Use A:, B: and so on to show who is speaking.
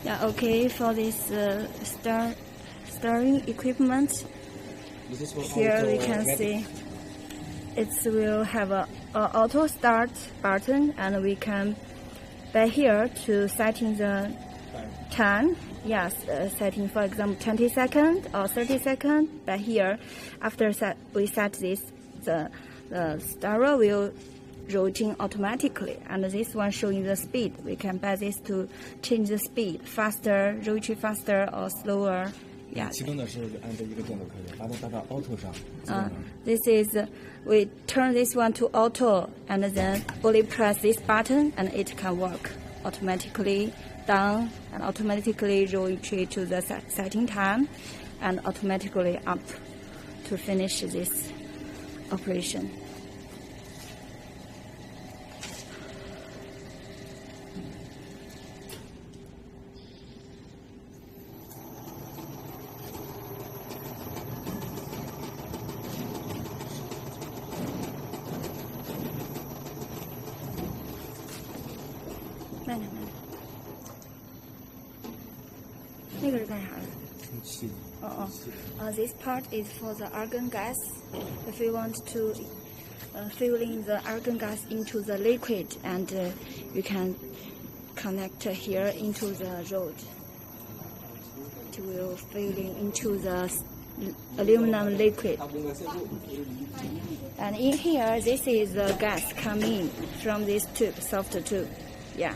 A: Yeah, okay, for this stirring equipment, here we can see it will have a auto start button, and we can by here to setting the time. Yes, setting for example 20 seconds or 30 seconds. By here, after we set this, the stirrer will rotating automatically, and this one showing the speed. We can buy this to change the speed, faster, rotate faster or slower. Yeah.
B: 启动的时候就按这一个键就可以了，把它打到 auto 上。
A: This is we turn this one to auto, and then only press this button, and it can work automatically down and automatically rotate to the setting time, and automatically up to finish this operation. This part is for the argon gas. If we want to fill in the argon gas into the liquid, and you can connect here into the rod. It will fill into the aluminum liquid. And in here, this is the gas coming from this tube, soft tube. Yeah.